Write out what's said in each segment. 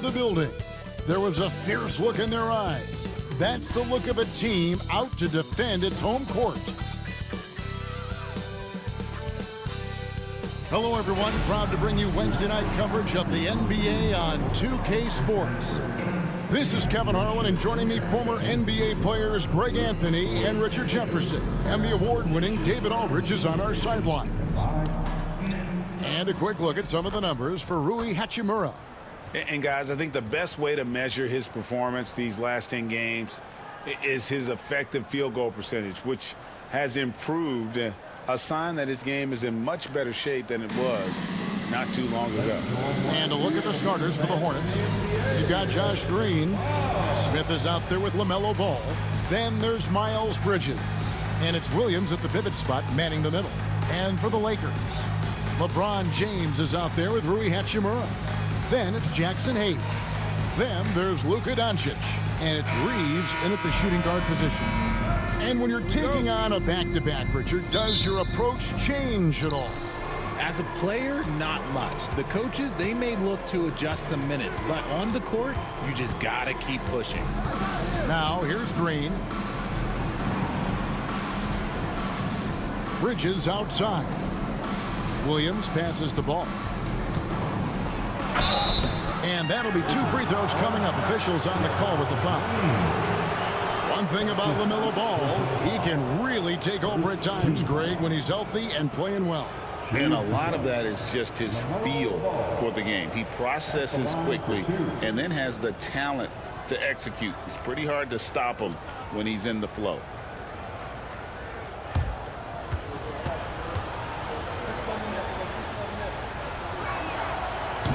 the building. There was a fierce look in their eyes. That's the look of a team out to defend its home court. Hello, everyone. Proud to bring you Wednesday night coverage of the NBA on 2K Sports. This is Kevin Harlan, and joining me, former NBA players Greg Anthony and Richard Jefferson. And the award-winning David Aldridge is on our sidelines. And a quick look at some of the numbers for Rui Hachimura. And guys, I think the best way to measure his performance these last 10 games is his effective field goal percentage, which has improved, a sign that his game is in much better shape than it was not too long ago. And a look at the starters for the Hornets. You've got Josh Green. Smith is out there with LaMelo Ball. Then there's Miles Bridges. And it's Williams at the pivot spot manning the middle. And for the Lakers, LeBron James is out there with Rui Hachimura. Then it's Jackson Hayes. Then there's Luka Doncic. And it's Reeves in at the shooting guard position. And when you're taking on a back-to-back, Richard, does your approach change at all? As a player, not much. The coaches, they may look to adjust some minutes, but on the court, you just gotta keep pushing. Now, here's Green. Bridges outside. Williams passes the ball. And that'll be 2 free throws coming up. Officials on the call with the foul. One thing about LaMelo Ball, he can really take over at times, Greg, when he's healthy and playing well. And a lot of that is just his feel for the game. He processes quickly and then has the talent to execute. It's pretty hard to stop him when he's in the flow.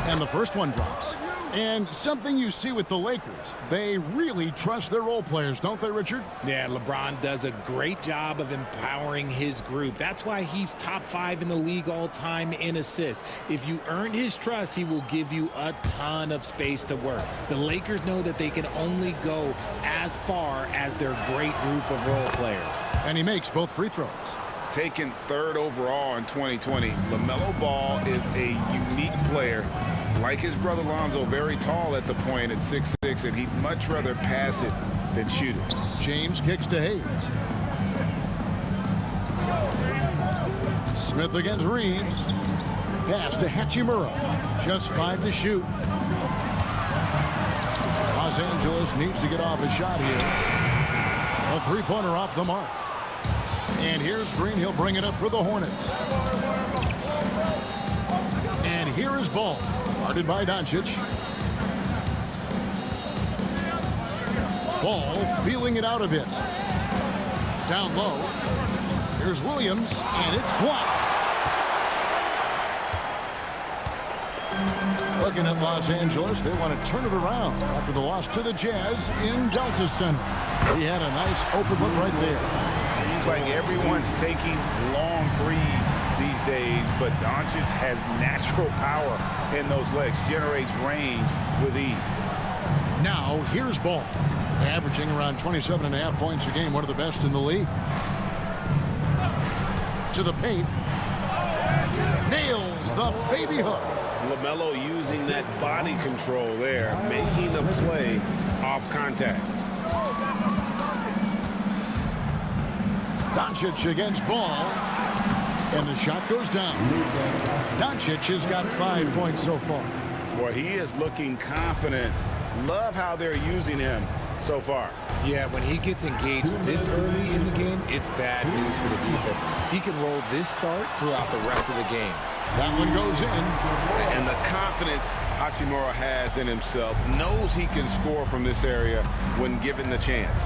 And the first one drops. And something you see with the Lakers, they really trust their role players, don't they, Richard? Yeah, LeBron does a great job of empowering his group. That's why he's top 5 in the league all time in assists. If you earn his trust, he will give you a ton of space to work. The Lakers know that they can only go as far as their great group of role players. And he makes both free throws. Taken 3rd overall in 2020, LaMelo Ball is a unique player. Like his brother Lonzo, very tall at the point at 6'6", and he'd much rather pass it than shoot it. James kicks to Hayes. Smith against Reeves. Pass to Hachimura. Just 5 to shoot. Los Angeles needs to get off a shot here. A 3-pointer off the mark. And here's Green. He'll bring it up for the Hornets. And here is Ball. Guarded by Doncic. Ball feeling it out a bit. Down low. Here's Williams, and it's blocked. Looking at Los Angeles, they want to turn it around after the loss to the Jazz in Delta Center. He had a nice open look right there. Seems like everyone's taking long threes these days, but Doncic has natural power in those legs, generates range with ease. Now, here's Ball, averaging around 27.5 points a game, one of the best in the league. To the paint. Nails the baby hook. LaMelo using that body control there, making the play off contact. Doncic against Ball. And the shot goes down. Doncic has got 5 points so far. Boy, he is looking confident. Love how they're using him so far. Yeah, when he gets engaged this early in the game, it's bad news for the defense. He can roll this start throughout the rest of the game. That one goes in. And the confidence Hachimura has in himself, knows he can score from this area when given the chance.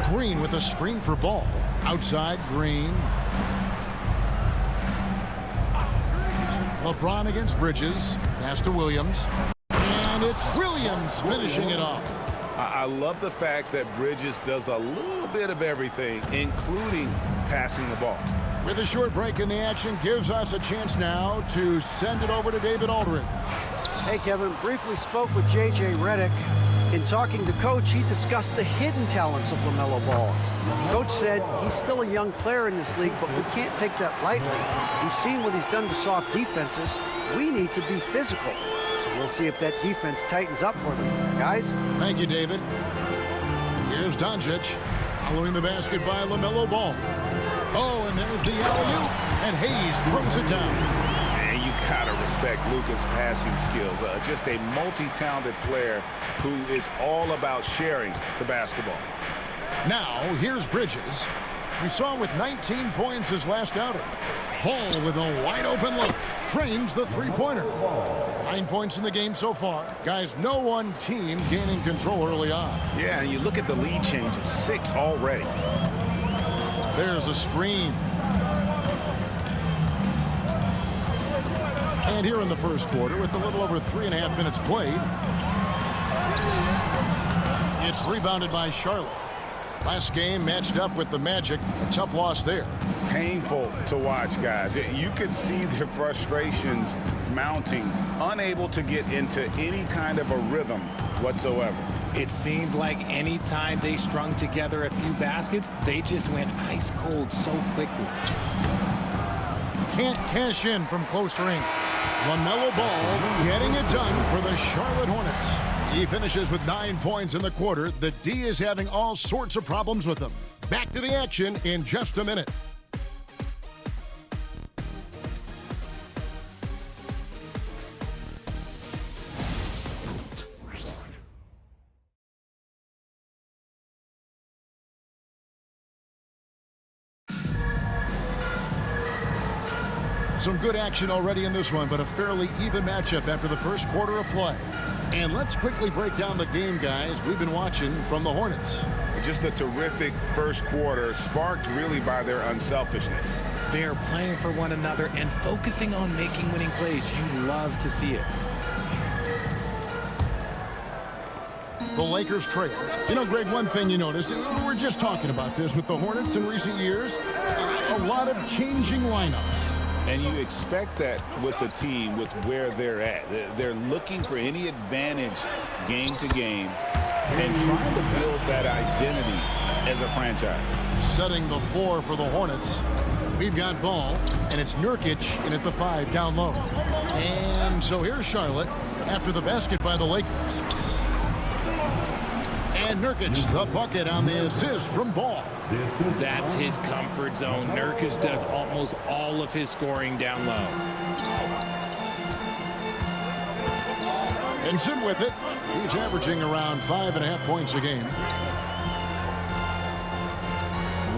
Green with a screen for Ball. Outside, Green. LeBron against Bridges. Pass to Williams. And it's Williams finishing it off. I love the fact that Bridges does a little bit of everything, including passing the ball. With a short break in the action, gives us a chance now to send it over to David Aldridge. Hey, Kevin, briefly spoke with J.J. Redick. In talking to Coach, he discussed the hidden talents of LaMelo Ball. Coach said he's still a young player in this league, but we can't take that lightly. We've seen what he's done to soft defenses. we need to be physical. So we'll see if that defense tightens up for them. Guys? Thank you, David. Here's Doncic, following the basket by LaMelo Ball. Oh, and there's the alley-oop, and Hayes throws it down. And you gotta respect Luka's passing skills. Just a multi-talented player who is all about sharing the basketball. Now, here's Bridges. We saw him with 19 points his last outing. Ball with a wide-open look. Trains the three-pointer. 9 points in the game so far. Guys, no one team gaining control early on. Yeah, and you look at the lead changes, 6 already. There's a screen. And here in the first quarter, with a little over 3.5 minutes played, it's rebounded by Charlotte. Last game matched up with the Magic. A tough loss there. Painful to watch, guys. You could see their frustrations mounting, unable to get into any kind of a rhythm whatsoever. It seemed like any time they strung together a few baskets, they just went ice cold so quickly. Can't cash in from close range. LaMelo Ball getting it done for the Charlotte Hornets. He finishes with 9 points in the quarter. The D is having all sorts of problems with him. Back to the action in just a minute. Some good action already in this one, but a fairly even matchup after the first quarter of play. And let's quickly break down the game, guys, we've been watching from the Hornets. Just a terrific first quarter, sparked really by their unselfishness. They're playing for one another and focusing on making winning plays. You love to see it. The Lakers trail. You know, Greg, one thing you notice, we were just talking about this with the Hornets in recent years, a lot of changing lineups. And you expect that with the team, with where they're at. They're looking for any advantage game to game and trying to build that identity as a franchise. Setting the floor for the Hornets. We've got Ball, and it's Nurkic in at the 5 down low. And so here's Charlotte after the basket by the Lakers. And Nurkic, the bucket on the assist from Ball. That's his comfort zone. Nurkic does almost all of his scoring down low. And Sim with it. He's averaging around 5.5 points a game.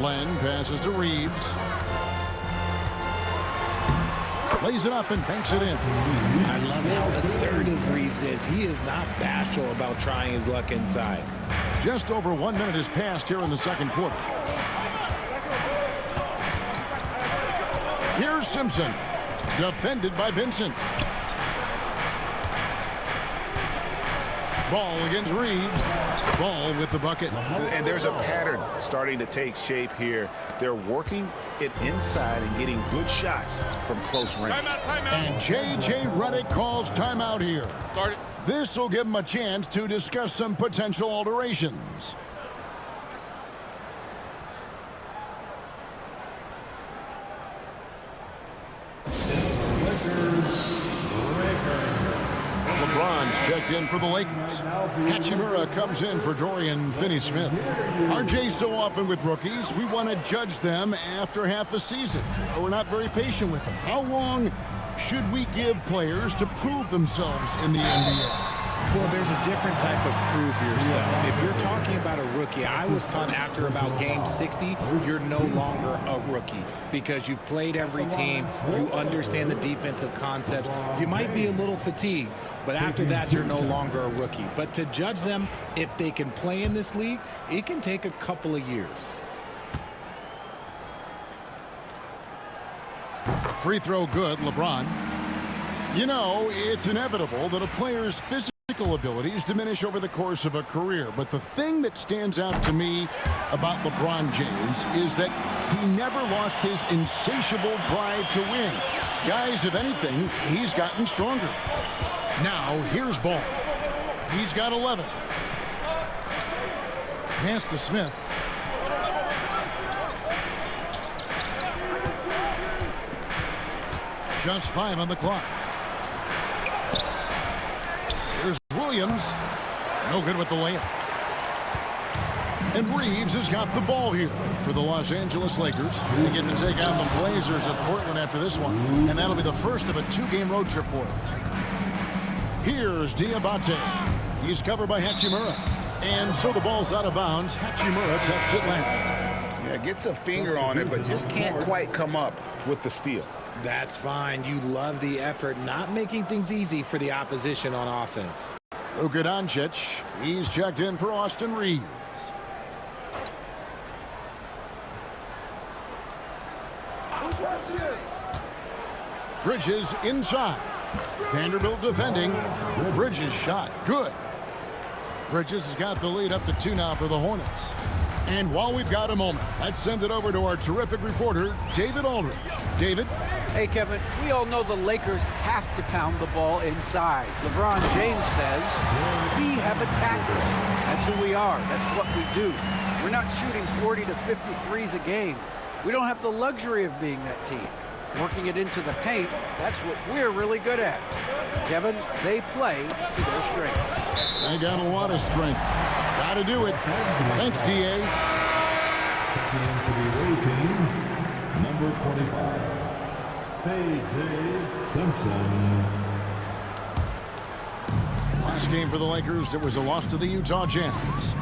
Len passes to Reeves. Lays it up and banks it in. I love how assertive Reeves is. He is not bashful about trying his luck inside. Just over 1 minute has passed here in the second quarter. Here's Simpson. Defended by Vincent. Ball against Reeves. Ball with the bucket. And there's a pattern starting to take shape here. They're working it inside and getting good shots from close range. Timeout. And J.J. Redick calls timeout here. Start it. This will give him a chance to discuss some potential alterations. LeBron's checked in for the Lakers. Hachimura comes in for Dorian Finney-Smith. RJ, so often with rookies, we want to judge them after half a season. We're not very patient with them. How long should we give players to prove themselves in the NBA? Well, there's a different type of proof yourself. If you're talking about a rookie, I was taught after about game 60, you're no longer a rookie because you've played every team, you understand the defensive concept. You might be a little fatigued, but after that, you're no longer a rookie. But to judge them, if they can play in this league, it can take a couple of years. Free throw good, LeBron. You know, it's inevitable that a player's physical abilities diminish over the course of a career, but the thing that stands out to me about LeBron James is that he never lost his insatiable drive to win. Guys, if anything, he's gotten stronger. Now, here's Ball. He's got 11. Pass to Smith. Just 5 on the clock. Williams, no good with the layup. And Reeves has got the ball here for the Los Angeles Lakers. They get to take on the Blazers at Portland after this one, and that'll be the first of a 2-game road trip for him. Here's Diabate. He's covered by Hachimura. And so the ball's out of bounds. Hachimura touched it last. Yeah, gets a finger on it, but just can't quite come up with the steal. That's fine. You love the effort, not making things easy for the opposition on offense. Luka Doncic, he's checked in for Austin Reeves. Bridges inside. Vanderbilt defending. Bridges shot. Good. Bridges has got the lead up to 2 now for the Hornets. And while we've got a moment, let's send it over to our terrific reporter, David Aldridge. David? Hey, Kevin, we all know the Lakers have to pound the ball inside. LeBron James says, we have attackers. That's who we are. That's what we do. We're not shooting 40 to 50 threes a game. We don't have the luxury of being that team. Working it into the paint, that's what we're really good at. Kevin, they play to their strengths. They got a lot of strength. Got to do it. Thanks, D.A. Number 25, Simpson. Last game for the Lakers, it was a loss to the Utah Jazz.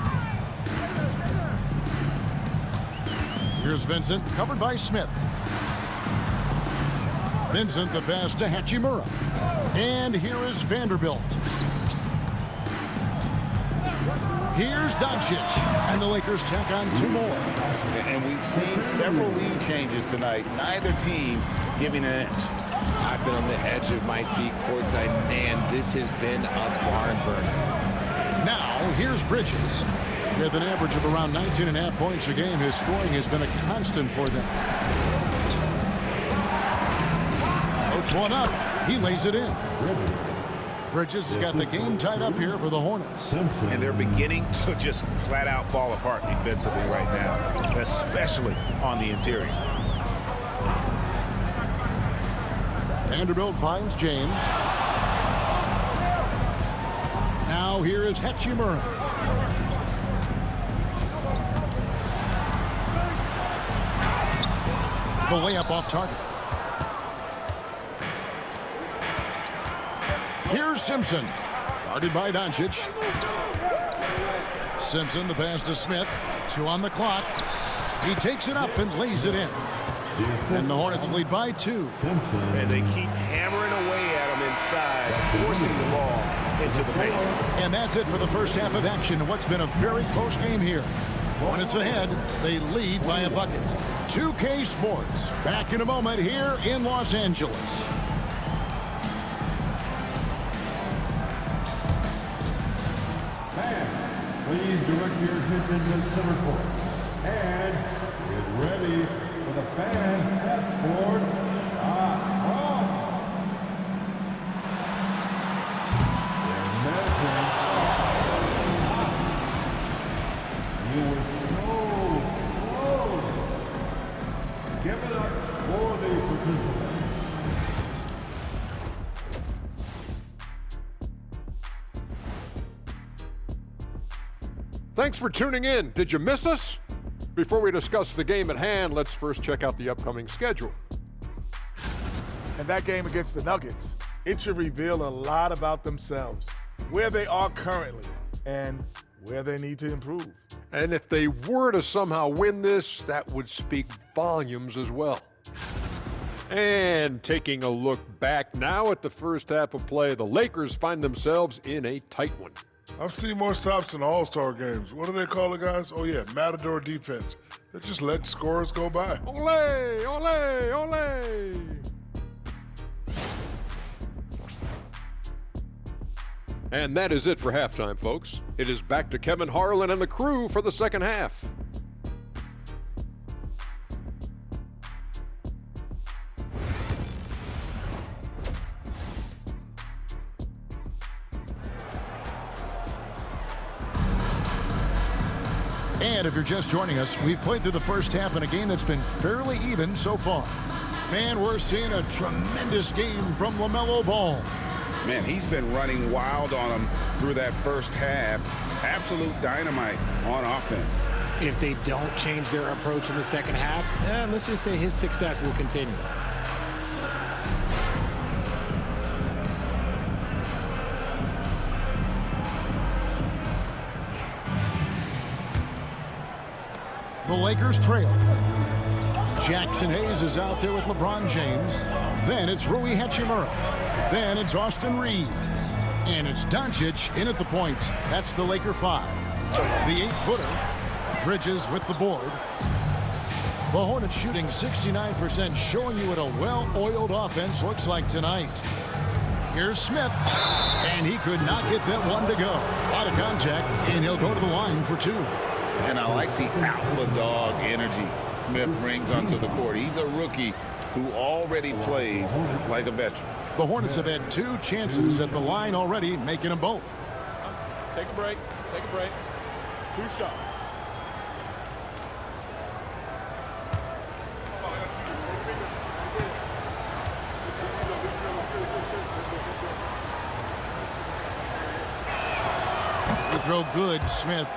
Here's Vincent, covered by Smith. Vincent, the pass to Hachimura. And here is Vanderbilt. Here's Doncic. And the Lakers tack on 2 more. And we've seen several lead changes tonight. Neither team giving an inch. I've been on the edge of my seat courtside. Man, this has been a barn burner. Now, here's Bridges. With an average of around 19.5 points a game, his scoring has been a constant for them. Floats one up. He lays it in. Bridges has got the game tied up here for the Hornets. And they're beginning to just flat out fall apart defensively right now, especially on the interior. Vanderbilt finds James. Now here is Hachimura. The layup off target. Here's Simpson. Guarded by Doncic. Simpson, the pass to Smith. 2 on the clock. He takes it up and lays it in. And the Hornets lead by 2. And they keep hammering away at him inside, forcing the ball into the paint. And that's it for the first half of action. What's been a very close game here. Hornets ahead. They lead by a bucket. 2K Sports. Back in a moment here in Los Angeles. Please direct your attention to center court. And get ready for the fan half-court shot. You were so close. Give it up for the participants. Thanks for tuning in. Did you miss us? Before we discuss the game at hand, let's first check out the upcoming schedule. And that game against the Nuggets, it should reveal a lot about themselves, where they are currently, and where they need to improve. And if they were to somehow win this, that would speak volumes as well. And taking a look back now at the first half of play, the Lakers find themselves in a tight one. I've seen more stops in All-Star games. What do they call it, guys? Oh, yeah, Matador defense. They're just letting scorers go by. Ole, ole, ole. And that is it for halftime, folks. It is back to Kevin Harlan and the crew for the second half. And if you're just joining us, we've played through the first half in a game that's been fairly even so far. Man, we're seeing a tremendous game from LaMelo Ball. Man, he's been running wild on them through that first half. Absolute dynamite on offense. If they don't change their approach in the second half, let's just say his success will continue. The Lakers trail. Jackson Hayes is out there with LeBron James. Then it's Rui Hachimura. Then it's Austin Reeves. And it's Doncic in at the point. That's the Laker 5. The 8-footer. Bridges with the board. The Hornets shooting 69%, showing you what a well-oiled offense looks like tonight. Here's Smith. And he could not get that one to go. A lot of contact, and he'll go to the line for 2. And I like the alpha dog energy Smith brings onto the court. He's a rookie who already plays like a veteran. The Hornets have had 2 chances at the line already, making them both. Take a break. Take a break. 2 shots. The throw good, Smith.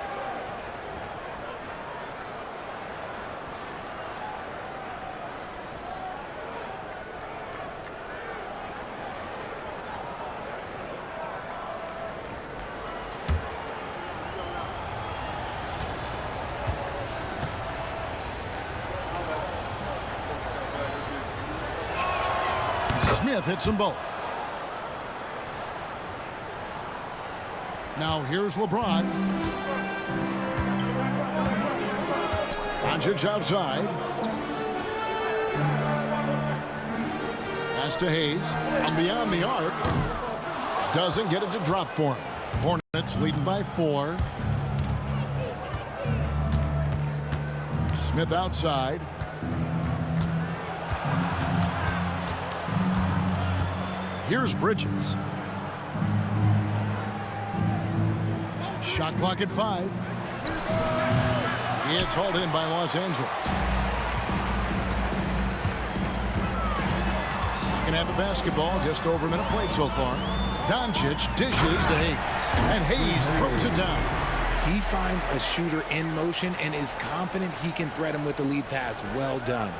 Smith hits them both. Now here's LeBron. Doncic outside. Pass to Hayes. And beyond the arc. Doesn't get it to drop for him. Hornets leading by 4. Smith outside. Here's Bridges. Shot clock at 5. It's hauled in by Los Angeles. Second half of basketball, just over a minute played so far. Doncic dishes to Hayes, and Hayes throws it down. He finds a shooter in motion and is confident he can thread him with the lead pass. Well done.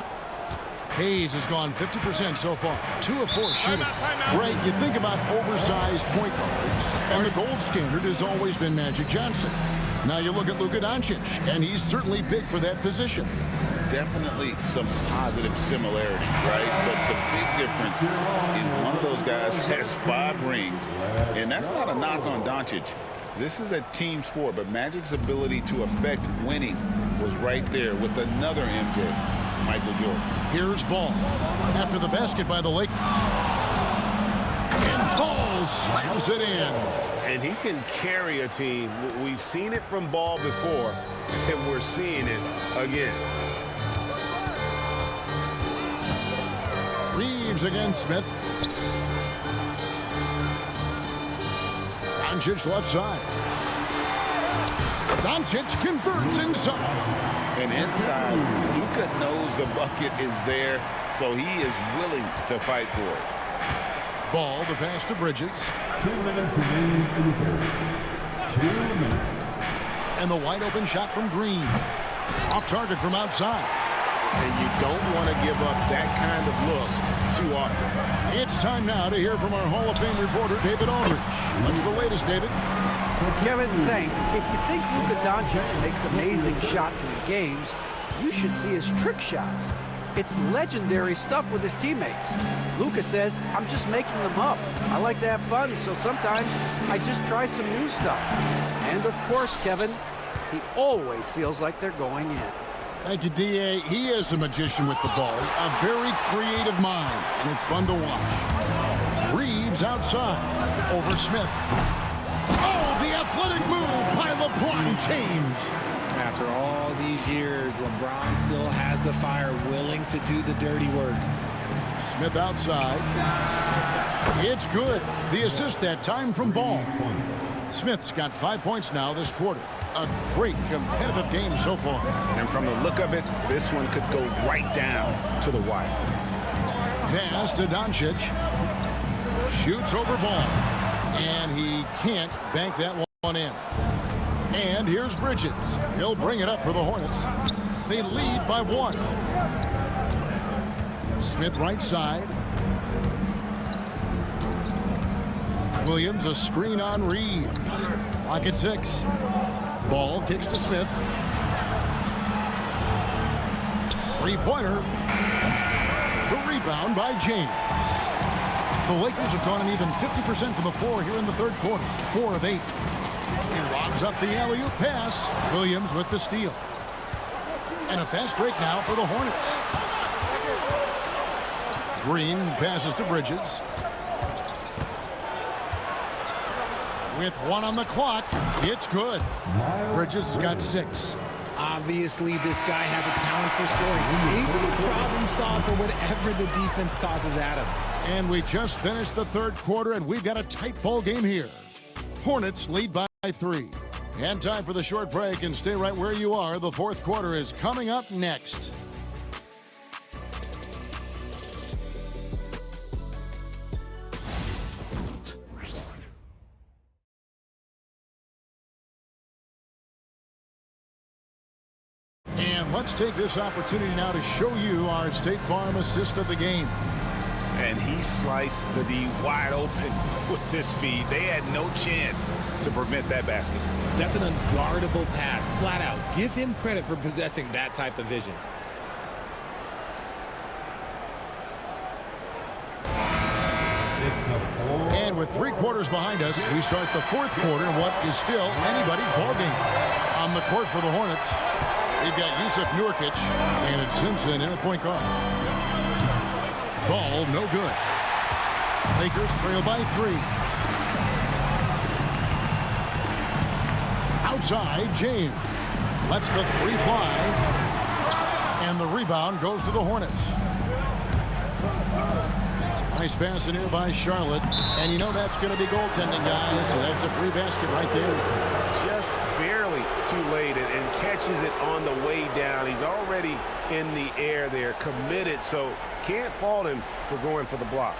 Hayes has gone 50% so far. 2 of 4 shooting. Right, you think about oversized point guards, and the gold standard has always been Magic Johnson. Now you look at Luka Doncic, and he's certainly big for that position. Definitely some positive similarities, right? But the big difference is one of those guys has 5 rings, and that's not a knock on Doncic. This is a team sport, but Magic's ability to affect winning was right there with another MJ. Michael Jordan. Here's Ball after the basket by the Lakers. And Ball slams it in. And he can carry a team. We've seen it from Ball before, and we're seeing it again. Reeves against Smith. Doncic left side. Doncic converts inside. And inside, Luka knows the bucket is there, so he is willing to fight for it. Ball to pass to Bridges. 2 minutes remaining in the third. 2 minutes. And the wide open shot from Green. Off target from outside. And you don't want to give up that kind of look too often. It's time now to hear from our Hall of Fame reporter, David Aldridge. What's the latest, David? Kevin, thanks. If you think Luka Doncic makes amazing shots in the games, you should see his trick shots. It's legendary stuff with his teammates. Luka says, I'm just making them up. I like to have fun, so sometimes I just try some new stuff. And of course, Kevin, he always feels like they're going in. Thank you, D.A. He is a magician with the ball. A very creative mind, and it's fun to watch. Reeves outside. Over Smith. Oh, the athletic move by LeBron James. After all these years, LeBron still has the fire, willing to do the dirty work. Smith outside. It's good. The assist that time from Ball. Smith's got 5 points now this quarter. A great competitive game so far. And from the look of it, this one could go right down to the wire. Pass to Doncic. Shoots over Ball. And he can't bank that one in. And here's Bridges. He'll bring it up for the Hornets. They lead by 1. Smith right side. Williams a screen on Reeves. Lock at 6. Ball kicks to Smith. Three-pointer. The rebound by James. The Lakers have gone an even 50% from the floor here in the third quarter. 4 of 8. He lobs up the alley-oop pass. Williams with the steal. And a fast break now for the Hornets. Green passes to Bridges. With 1 on the clock, it's good. Bridges has got 6. Obviously, this guy has a talent for scoring. Able to problem solve for whatever the defense tosses at him. And we just finished the third quarter, and we've got a tight ball game here. Hornets lead by 3. And time for the short break, and stay right where you are. The fourth quarter is coming up next. And let's take this opportunity now to show you our State Farm assist of the game. And he sliced the D wide open with this feed. They had no chance to prevent that basket. That's an unguardable pass, flat out. Give him credit for possessing that type of vision. And with 3 quarters behind us, we start the fourth quarter in what is still anybody's ballgame. On the court for the Hornets, we've got Yusuf Nurkic and it's Simpson in at point guard. Ball no good. Lakers trail by 3. Outside, James lets the 3 fly. And the rebound goes to the Hornets. Nice pass in here by Charlotte. And you know that's going to be goaltending, guys. So that's a free basket right there. Just barely too late and catches it on the way down. He's already in the air there, committed, so can't fault him for going for the block.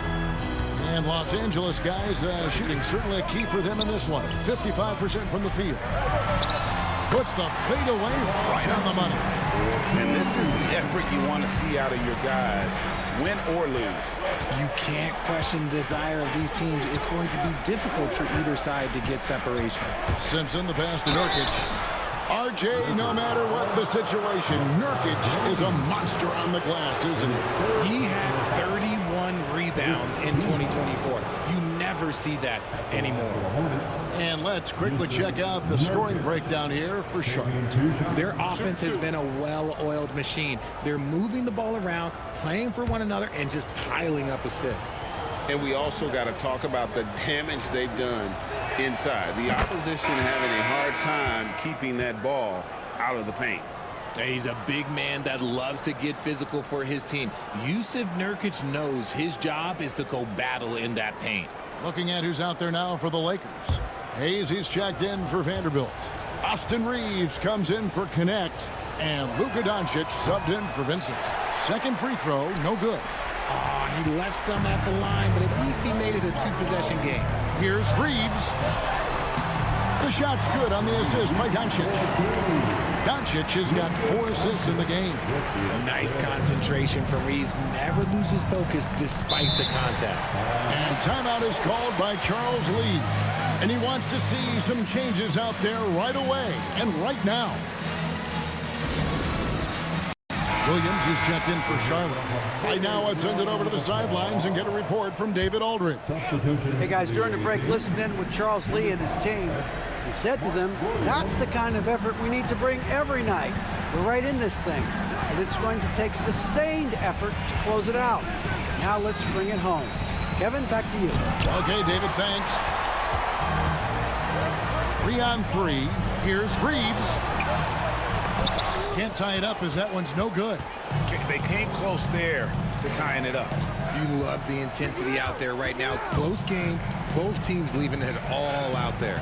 And Los Angeles guys shooting certainly a key for them in this one. 55% from the field. Puts the fadeaway right on the money. And this is the effort you want to see out of your guys, win or lose. You can't question the desire of these teams. It's going to be difficult for either side to get separation. Simpson, the pass to Nurkic. RJ, no matter what the situation, Nurkic is a monster on the glass, isn't he? He had 31 rebounds in 2024. You never see that anymore. And let's quickly check out the scoring breakdown here for Charlotte. Their offense has been a well-oiled machine. They're moving the ball around, playing for one another, and just piling up assists. And we also got to talk about the damage they've done inside. The opposition having a hard time keeping that ball out of the paint. He's a big man that loves to get physical for his team. Yusuf Nurkic knows his job is to go battle in that paint. Looking at who's out there now for the Lakers. Hayes, he's checked in for Vanderbilt. Austin Reeves comes in for Connect. And Luka Doncic subbed in for Vincent. Second free throw, no good. Oh, he left some at the line, but at least he made it a 2-possession game. Here's Reeves. The shot's good on the assist by Doncic. Doncic has got 4 assists in the game. Nice concentration from Reeves. Never loses focus despite the contact. And timeout is called by Charles Lee. And he wants to see some changes out there right away and right now. Williams is checked in for Charlotte. Right now, let's send it over to the sidelines and get a report from David Aldridge. Hey, guys, during the break, listen in with Charles Lee and his team. He said to them, that's the kind of effort we need to bring every night. We're right in this thing, but it's going to take sustained effort to close it out. Now let's bring it home. Kevin, back to you. Okay, David, thanks. 3 on 3. Here's Reeves. Can't tie it up as that one's no good. They came close there to tying it up. You love the intensity out there right now. Close game. Both teams leaving it all out there.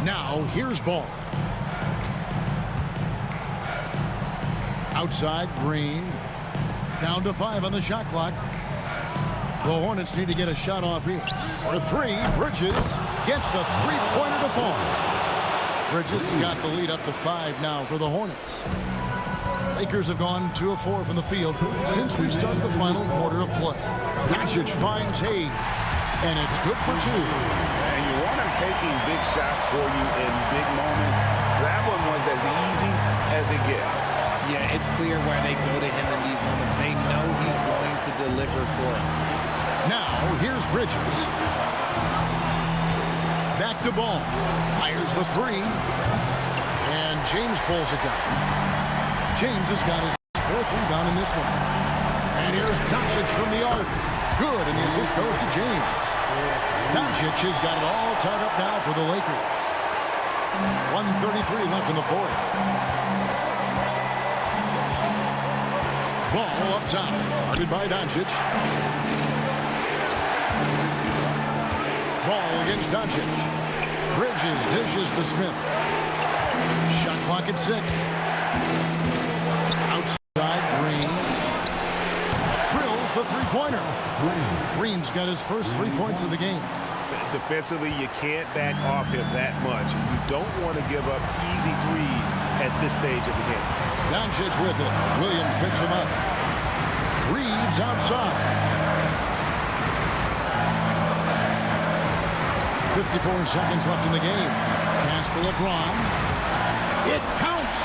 Now, here's Ball. Outside, Green. Down to 5 on the shot clock. The Hornets need to get a shot off here. For 3, Bridges gets the three-pointer to fall. Bridges got the lead up to 5 now for the Hornets. Lakers have gone 2 of 4 from the field since we started the final quarter of play. Doncic finds Hayes, and it's good for 2. And you want him taking big shots for you in big moments. That one was as easy as it gets. Yeah, it's clear why they go to him in these moments. They know he's going to deliver for them. Now, here's Bridges. Back to Ball. Fires the 3. And James pulls it down. James has got his 4th rebound in this one. And here's Doncic from the arc. Good, and the assist goes to James. Doncic has got it all tied up now for the Lakers. 1:33 left in the 4th. Ball up top, guarded by Doncic. Ball against Doncic. Bridges dishes to Smith. Shot clock at 6. Outside, Green. Drills the three-pointer. Green's got his first 3 points of the game. Defensively, you can't back off him that much. You don't want to give up easy threes at this stage of the game. Doncic with it. Williams picks him up. Reeves outside. 54 seconds left in the game. Pass to LeBron. It counts.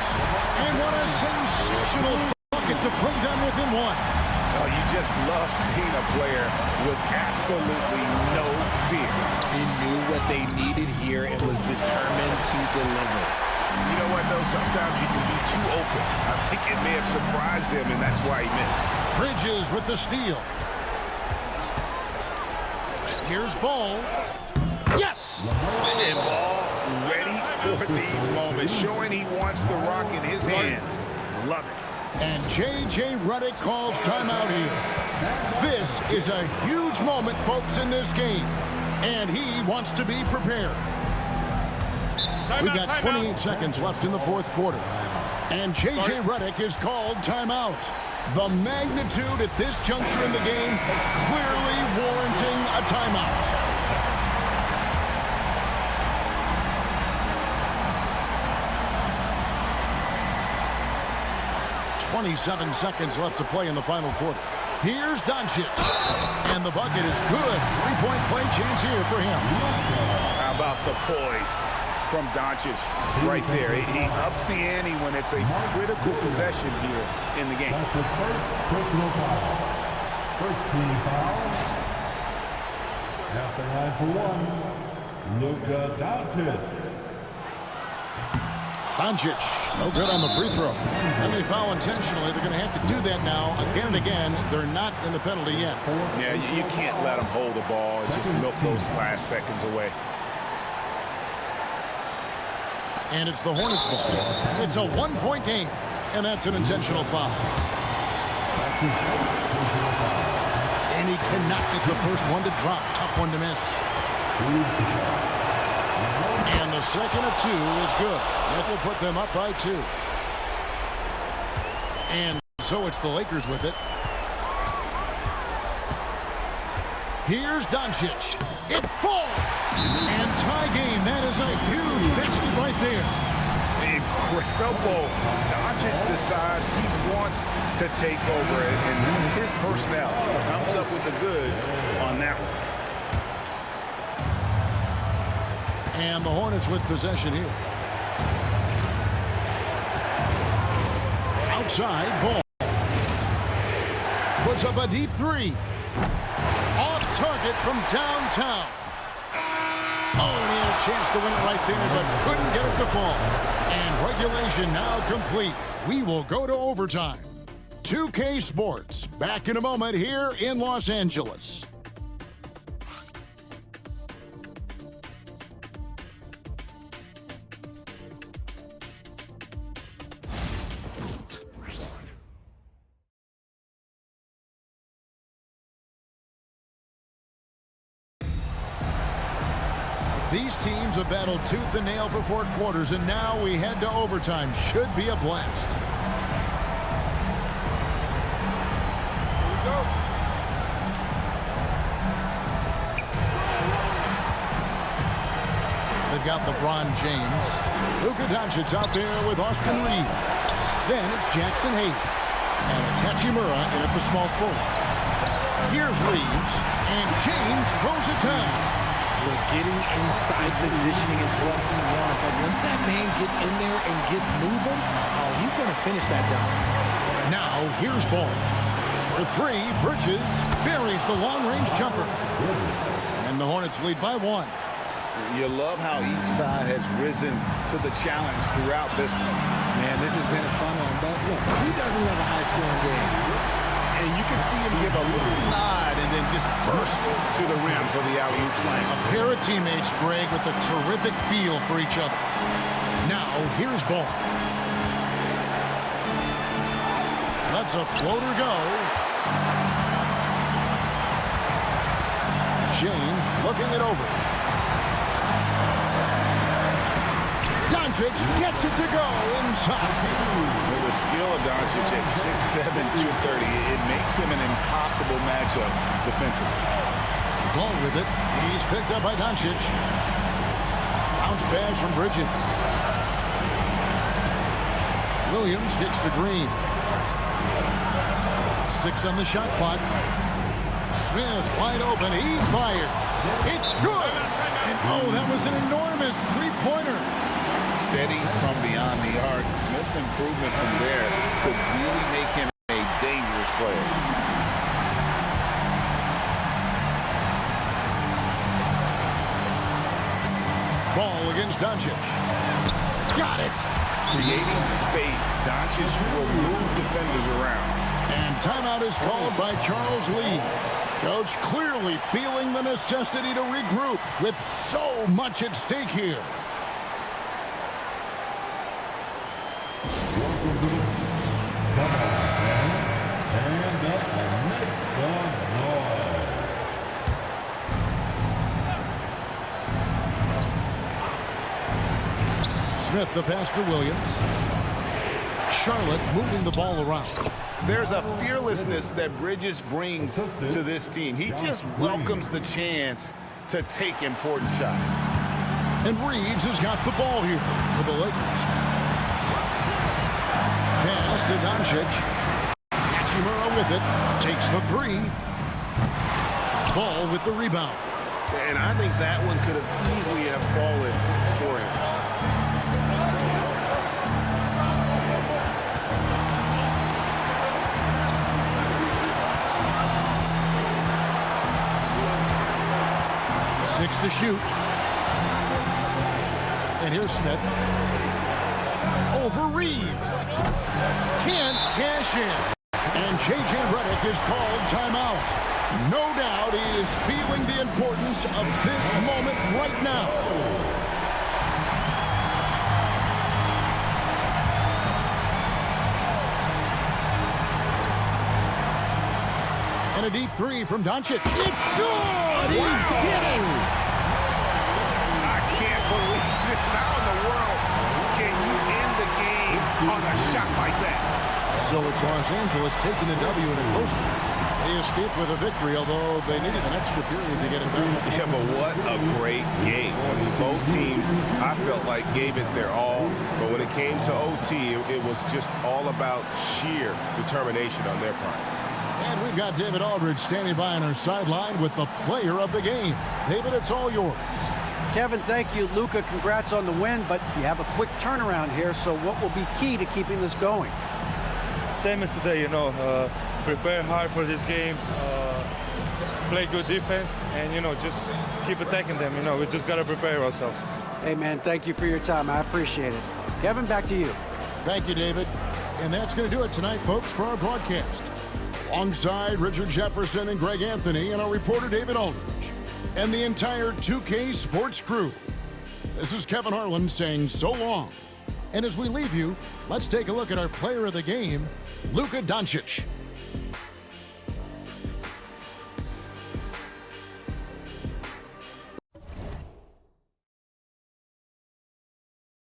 And what a sensational bucket to bring them within 1. Oh, you just love seeing a player with absolutely no fear. He knew what they needed here and was determined to deliver. You know what, though? Sometimes you can be too open. I think it may have surprised him, and that's why he missed. Bridges with the steal. Here's Ball. Yes! And Ball ready for these moments, showing he wants the rock in his hands. Love it. And J.J. Redick calls timeout here. This is a huge moment, folks, in this game. And he wants to be prepared. We've got 28 seconds left in the 4th quarter. And J.J. Redick is called timeout. The magnitude at this juncture in the game clearly warranting a timeout. 27 seconds left to play in the final quarter. Here's Doncic. And the bucket is good. 3-point play chance here for him. How about the poise from Doncic right there? He ups the ante when it's a critical possession here in the game. That's the first personal foul. First team foul. At the line for 1, Luka Doncic. Doncic, no good on the free throw. And they foul intentionally. They're going to have to do that now again and again. They're not in the penalty yet. Yeah, you can't let them hold the ball and just milk those last seconds away. And it's the Hornets' ball. It's a 1-point game, and that's an intentional foul. And he cannot get the first one to drop. Tough one to miss. And the second of 2 is good. That will put them up by 2. And so it's the Lakers with it. Here's Doncic. It falls. And tie game. That is a huge basket right there. Incredible. Doncic decides he wants to take over it, and it's his personnel. Comes up with the goods on that one. And the Hornets with possession here. Outside, Ball. Puts up a deep 3. Off target from downtown. Oh, and he had a chance to win it right there, but couldn't get it to fall. And regulation now complete. We will go to overtime. 2K Sports, back in a moment here in Los Angeles. These teams have battled tooth and nail for 4 quarters, and now we head to overtime. Should be a blast. they've got LeBron James. Luka Doncic out there with Austin Reeves. Then it's Jackson Hayes. And it's Hachimura in at the small forward. Here's Reeves, and James throws it down. Look, getting inside positioning is what he wants. Like, once that man gets in there and gets moving, oh, he's going to finish that dunk. Now, here's ball. For three, Bridges buries the long-range jumper. And the Hornets lead by 1. You love how each side has risen to the challenge throughout this one. Man, this has been a fun one. But look, who doesn't love a high-scoring game? And you can see him give a little nod and then just burst to the rim for the alley-oop slam. A pair of teammates, Greg, with a terrific feel for each other. Now, here's ball. Lets a floater go. James looking it over. Doncic gets it to go inside. With the skill of Doncic at 6'7", 230, it makes him an impossible matchup defensively. Ball with it. He's picked up by Doncic. Bounce pass from Bridges. Williams kicks to Green. 6 on the shot clock. Smith wide open. He fires. It's good. And oh, that was an enormous three-pointer. Steady from beyond the arc. Smith's improvement from there could really make him a dangerous player. Ball against Doncic. Got it. Creating space. Doncic will move defenders around. And timeout is called by Charles Lee. Coach clearly feeling the necessity to regroup with so much at stake here. Smith the pass to Williams. Charlotte moving the ball around. There's a fearlessness that Bridges brings to this team. He just welcomes the chance to take important shots. And Reeves has got the ball here for the Lakers. Pass to Doncic. Hachimura with it. Takes the three. Ball with the rebound. And I think that one could have easily have fallen for him. Six to shoot. And here's Smith. Over Reeves. Can't cash in. And J.J. Redick is called timeout. No doubt he is feeling the importance of this moment right now. And a deep three from Doncic. It's good! He did it! I can't believe it. How in the world can you end the game on a shot like that? So it's Los Angeles taking the W in a close one. They escaped with a victory, although they needed an extra period to get it done. Yeah, but what a great game. I mean, both teams, I felt like, gave it their all. But when it came to OT, it was just all about sheer determination on their part. And we've got David Aldridge standing by on our sideline with the player of the game. David, it's all yours. Kevin, thank you. Luka, congrats on the win, but you have a quick turnaround here, so what will be key to keeping this going? Same as today, you know, prepare hard for this game, play good defense, and, you know, just keep attacking them. You know, we just got to prepare ourselves. Hey, man, thank you for your time. I appreciate it. Kevin, back to you. Thank you, David. And that's going to do it tonight, folks, for our broadcast. Alongside Richard Jefferson and Greg Anthony and our reporter David Aldridge and the entire 2K Sports crew. This is Kevin Harlan saying so long. And as we leave you, let's take a look at our player of the game, Luka Doncic.